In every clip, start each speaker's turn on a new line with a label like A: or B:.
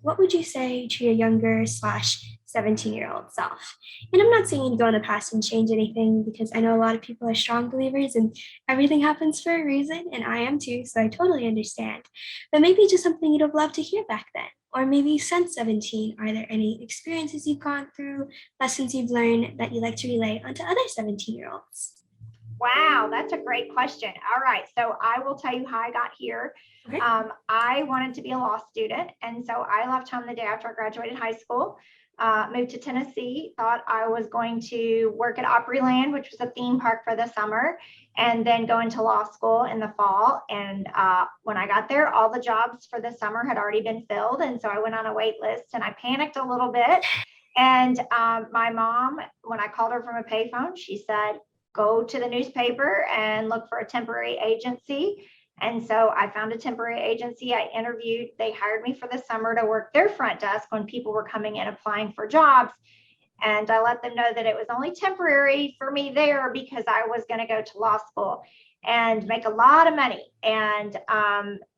A: what would you say to your younger slash 17-year-old self? And I'm not saying you go in the past and change anything because I know a lot of people are strong believers and everything happens for a reason, and I am too, so I totally understand. But maybe just something you'd have loved to hear back then. Or maybe since 17, are there any experiences you've gone through, lessons you've learned that you'd like to relay onto other 17-year-olds?
B: Wow, that's a great question. All right, so I will tell you how I got here.
A: Okay.
B: I wanted to be a law student, and so I left home the day after I graduated high school, moved to Tennessee, thought I was going to work at Opryland, which was a theme park for the summer, and then go into law school in the fall. And when I got there, all the jobs for the summer had already been filled, and so I went on a wait list, and I panicked a little bit. And my mom, when I called her from a payphone, she said, go to the newspaper and look for a temporary agency. And so I found a temporary agency. I interviewed. They hired me for the summer to work their front desk when people were coming in applying for jobs. And I let them know that it was only temporary for me there because I was going to go to law school and make a lot of money. And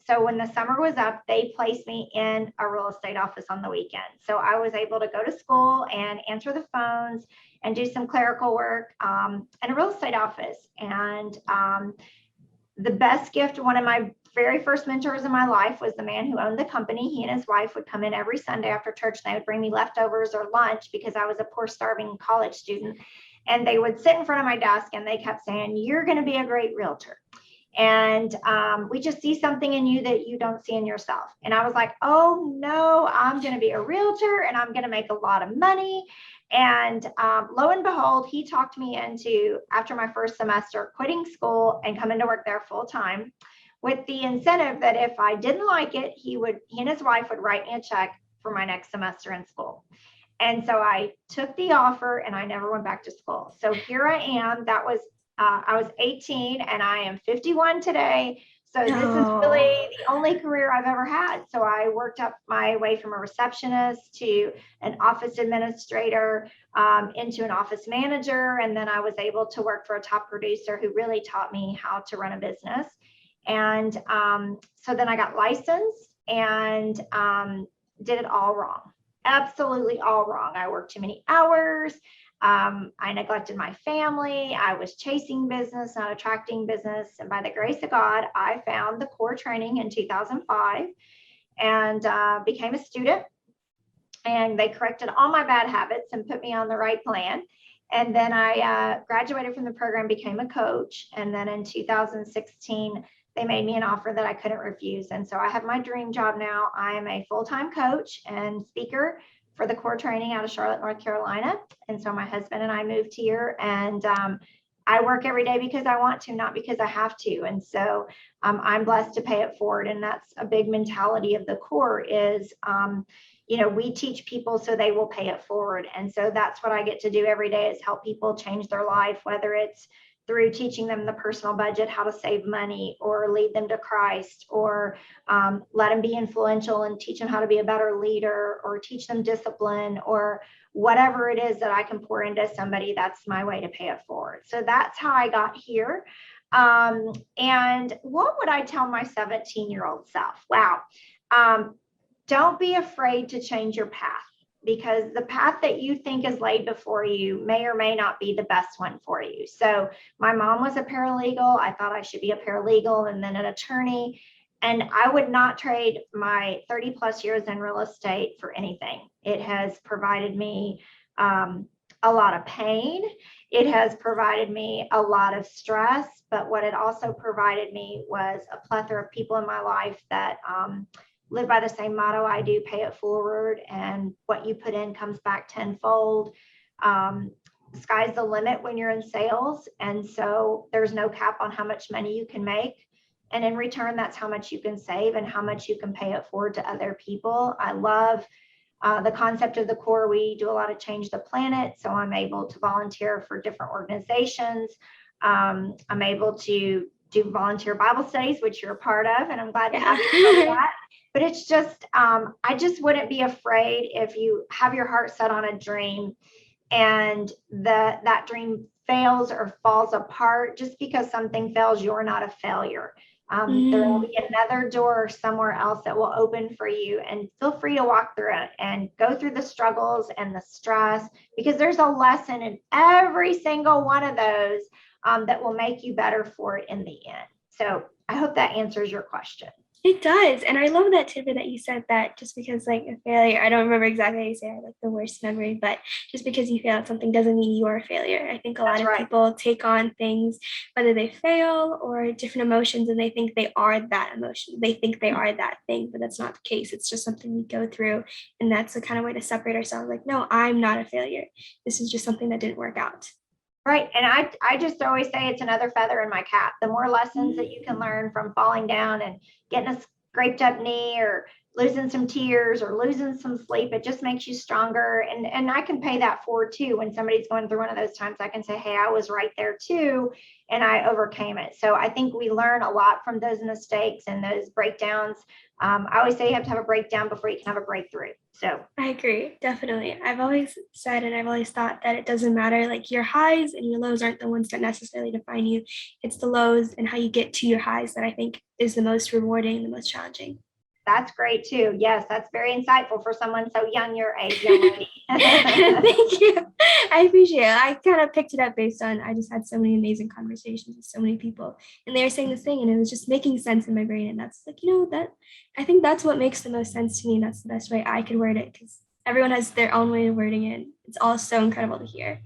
B: so when the summer was up, they placed me in a real estate office on the weekend. So I was able to go to school and answer the phones and do some clerical work in a real estate office. And the best gift, one of my very first mentors in my life was the man who owned the company. He and his wife would come in every Sunday after church, and they would bring me leftovers or lunch because I was a poor, starving college student. And they would sit in front of my desk and they kept saying, you're going to be a great realtor. And we just see something in you that you don't see in yourself. And I was like, oh no, I'm going to be a realtor and I'm going to make a lot of money. And lo and behold, he talked me into, after my first semester, quitting school and coming to work there full time with the incentive that if I didn't like it, he and his wife would write me a check for my next semester in school. And so I took the offer and I never went back to school. So here I am. I was 18 and I am 51 today. So this is
A: No.
B: really the only career I've ever had. So I worked up my way from a receptionist to an office administrator, into an office manager. And then I was able to work for a top producer who really taught me how to run a business. And so then I got licensed and did it all wrong. Absolutely all wrong. I worked too many hours. I neglected my family. I was chasing business, not attracting business. And by the grace of God, I found the core training in 2005 and became a student. And they corrected all my bad habits and put me on the right plan. And then I graduated from the program, became a coach. And then in 2016, they made me an offer that I couldn't refuse. And so I have my dream job now. I am a full-time coach and speaker for the core training out of Charlotte, North Carolina. And so my husband and I moved here, and I work every day because I want to, not because I have to. And so I'm blessed to pay it forward. And that's a big mentality of the core is, we teach people so they will pay it forward. And so that's what I get to do every day is help people change their life, whether it's through teaching them the personal budget, how to save money, or lead them to Christ, or let them be influential and teach them how to be a better leader, or teach them discipline, or whatever it is that I can pour into somebody. That's my way to pay it forward. So that's how I got here. And what would I tell my 17-year-old self? Wow. Don't be afraid to change your path, because the path that you think is laid before you may or may not be the best one for you. So my mom was a paralegal. I thought I should be a paralegal and then an attorney. And I would not trade my 30 plus years in real estate for anything. It has provided me a lot of pain. It has provided me a lot of stress. But what it also provided me was a plethora of people in my life that live by the same motto I do, pay it forward, and what you put in comes back tenfold. Sky's the limit when you're in sales. And so there's no cap on how much money you can make. And in return, that's how much you can save and how much you can pay it forward to other people. I love the concept of the core. We do a lot of change the planet. So I'm able to volunteer for different organizations. I'm able to do volunteer Bible studies, which you're a part of, and I'm glad to have you for that. But it's just, I just wouldn't be afraid if you have your heart set on a dream and that dream fails or falls apart. Just because something fails, you're not a failure. There will
A: Mm,
B: be another door somewhere else that will open for you, and feel free to walk through it and go through the struggles and the stress, because there's a lesson in every single one of those that will make you better for it in the end. So I hope that answers your question.
A: it does. And I love that tidbit that you said that just because like a failure, I don't remember exactly how you say it, like the worst memory, but just because you failed at something doesn't mean you're a failure. I think a lot
B: That's
A: of
B: right.
A: people take on things, whether they fail or different emotions, and they think they are that emotion. They think they are that thing, but that's not the case. It's just something we go through. And that's the kind of way to separate ourselves. Like, no, I'm not a failure. This is just something that didn't work out.
B: Right. And I just always say it's another feather in my cap. The more lessons that you can learn from falling down and getting a scraped up knee, or losing some tears, or losing some sleep, it just makes you stronger. And I can pay that forward too. When somebody's going through one of those times, I can say, hey, I was right there too, and I overcame it. So I think we learn a lot from those mistakes and those breakdowns. I always say you have to have a breakdown before you can have a breakthrough. So
A: I agree, definitely. I've always said and I've always thought that it doesn't matter. Like your highs and your lows aren't the ones that necessarily define you. It's the lows and how you get to your highs that I think is the most rewarding, the most challenging.
B: that's great too. Yes, that's very insightful for someone so young your age, young lady.
A: Thank you. I appreciate it. I kind of picked it up based on I just had so many amazing conversations with so many people and they were saying this thing and it was just making sense in my brain. And that's like, that I think that's what makes the most sense to me. And that's the best way I could word it because everyone has their own way of wording it. It's all so incredible to hear.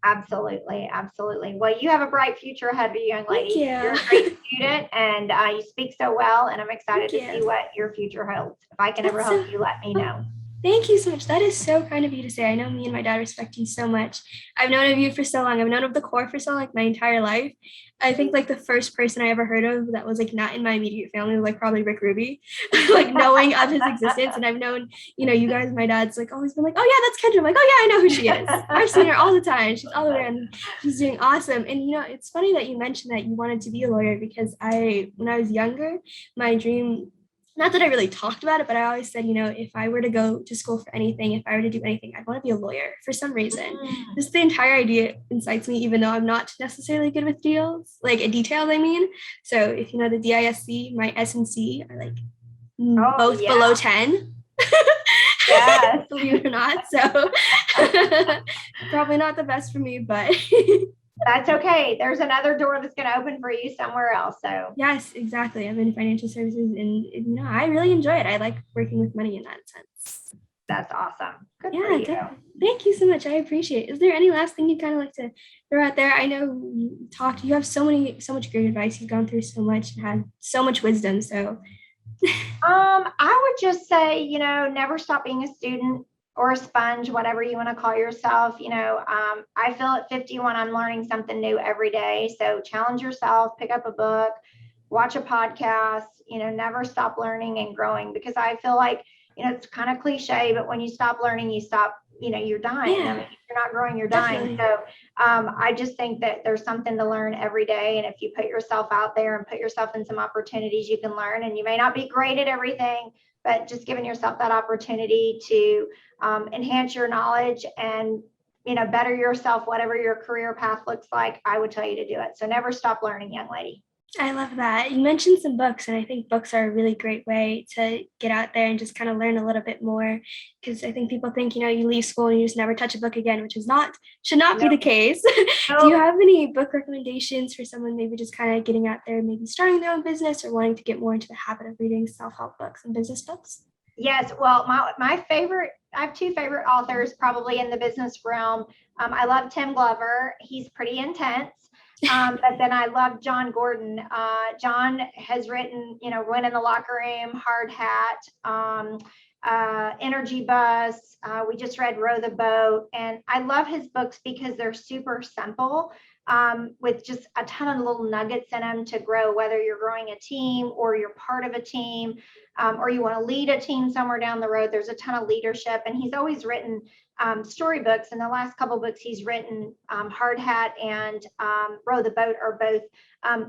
B: Absolutely, absolutely. Well, you have a bright future ahead of you, young
A: Thank
B: lady. You're a
A: you.
B: great student, and you speak so well, and I'm excited
A: Thank
B: to see
A: you.
B: what your future holds. If I can ever
A: That's
B: help
A: so
B: you, let me
A: oh,
B: know.
A: thank you so much. That is so kind of you to say. I know me and my dad respect you so much. I've known of you for so long. I've known of the core for so long, like my entire life. I think like the first person I ever heard of that was like not in my immediate family was like probably Rick Ruby, like knowing of his existence. And I've known, you guys, my dad's like always been like, oh yeah, that's Kendra. I'm like, oh yeah, I know who she is. I've seen her all the time. She's all around. She's doing awesome. And it's funny that you mentioned that you wanted to be a lawyer because when I was younger, my dream not that I really talked about it, but I always said, if I were to go to school for anything, if I were to do anything, I'd want to be a lawyer for some reason.
B: Mm.
A: Just the entire idea incites me, even though I'm not necessarily good with deals, like details, I mean. So if you know the DISC, my S and C are like
B: Oh,
A: both
B: yeah.
A: below 10.
B: Yes.
A: Believe it or not. So probably not the best for me, but
B: That's okay. There's another door that's going to open for you somewhere else. So
A: yes, exactly. I'm in financial services and I really enjoy it. I like working with money in that sense.
B: that's awesome. Good for
A: Yeah,
B: you.
A: definitely. Thank you so much. I appreciate it. Is there any last thing you kind of like to throw out there? I know you have so much great advice. You've gone through so much and had so much wisdom. So
B: I would just say, never stop being a student or a sponge, whatever you want to call yourself. I feel at 51, I'm learning something new every day. So challenge yourself, pick up a book, watch a podcast, never stop learning and growing, because I feel like, it's kind of cliche, but when you stop learning, you stop, you're dying. I
A: yeah,
B: mean, if you're not growing, you're dying.
A: definitely.
B: So I just think that there's something to learn every day. And if you put yourself out there and put yourself in some opportunities, you can learn. And you may not be great at everything, but just giving yourself that opportunity to enhance your knowledge and better yourself, whatever your career path looks like, I would tell you to do it. So never stop learning, young lady.
A: I love that. You mentioned some books, and I think books are a really great way to get out there and just kind of learn a little bit more. Because I think people think, you leave school and you just never touch a book again, which should not be
B: No,
A: the case. Do you
B: no.
A: have any book recommendations for someone maybe just kind of getting out there, maybe starting their own business or wanting to get more into the habit of reading self-help books and business books?
B: Yes, well, my favorite, I have two favorite authors probably in the business realm. I love Tim Glover. He's pretty intense. But then I love John Gordon. John has written, Win in the Locker Room, Hard Hat, Energy Bus. We just read Row the Boat. And I love his books because they're super simple, with just a ton of little nuggets in them to grow, whether you're growing a team or you're part of a team, or you want to lead a team somewhere down the road. There's a ton of leadership. And he's always written storybooks. And the last couple of books he's written, Hard Hat and Row the Boat, are both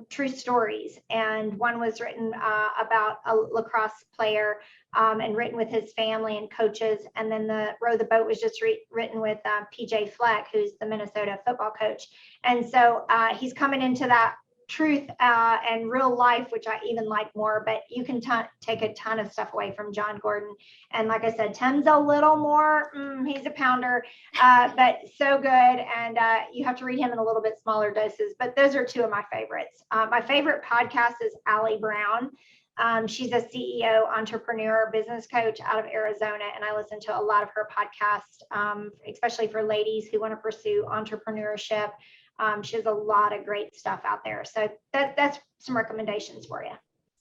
B: true stories. And one was written about a lacrosse player, and written with his family and coaches. And then the Row the Boat was just written with PJ Fleck, who's the Minnesota football coach. And so he's coming into that truth and real life, which I even like more, but you can take a ton of stuff away from John Gordon. And like I said, Tim's a little more, he's a pounder, but so good. And you have to read him in a little bit smaller doses, but those are two of my favorites. My favorite podcast is Allie Brown. She's a CEO, entrepreneur, business coach out of Arizona, and I listen to a lot of her podcasts, especially for ladies who want to pursue entrepreneurship. She has a lot of great stuff out there. So that's some recommendations for you.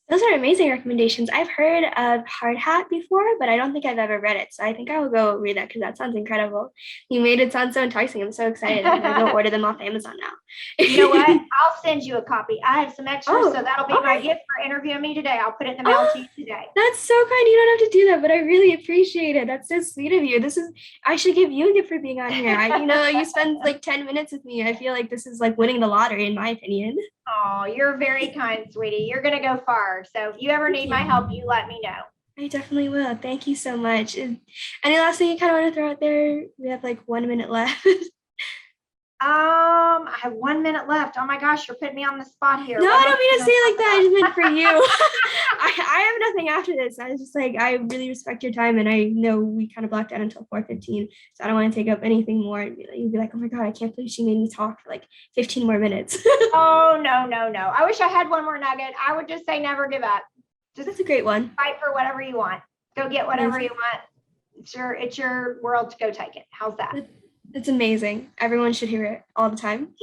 A: Those are amazing recommendations. I've heard of Hard Hat before, but I don't think I've ever read it. So I think I will go read that because that sounds incredible. You made it sound so enticing. I'm so excited. I'm going to go order them off Amazon now.
B: You know what? I'll send you a copy. I have some extras, so that'll be
A: okay.
B: my gift for interviewing me today. I'll put it in the mail to you today.
A: That's so kind. You don't have to do that, but I really appreciate it. That's so sweet of you. I should give you a gift for being on here. You spend like 10 minutes with me. I feel like this is like winning the lottery, in my opinion.
B: Oh, you're very kind, sweetie. You're going to go far. So if you ever need my help, you let me know.
A: I definitely will. Thank you so much. Any last thing you kind of want to throw out there? We have like 1 minute left.
B: I have 1 minute left. Oh my gosh, you're putting me on the spot here.
A: No, I don't mean to say it like that. I just meant for you. I have nothing after this. I was just like, I really respect your time, and I know we kind of blocked out until 4:15, so I don't want to take up anything more. And you'd be like, oh my God, I can't believe she made me talk for like 15 more minutes.
B: Oh, no. I wish I had one more nugget. I would just say never give up.
A: That's a great one.
B: Fight for whatever you want. Go get whatever you want. It's your world to go take it. How's that?
A: It's amazing. Everyone should hear it all the time.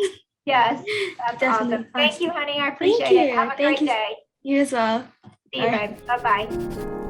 B: Yes, that's
A: Definitely
B: awesome. Thank you, honey. I appreciate it. Have a great day.
A: You as well.
B: See you, babe. Bye-bye.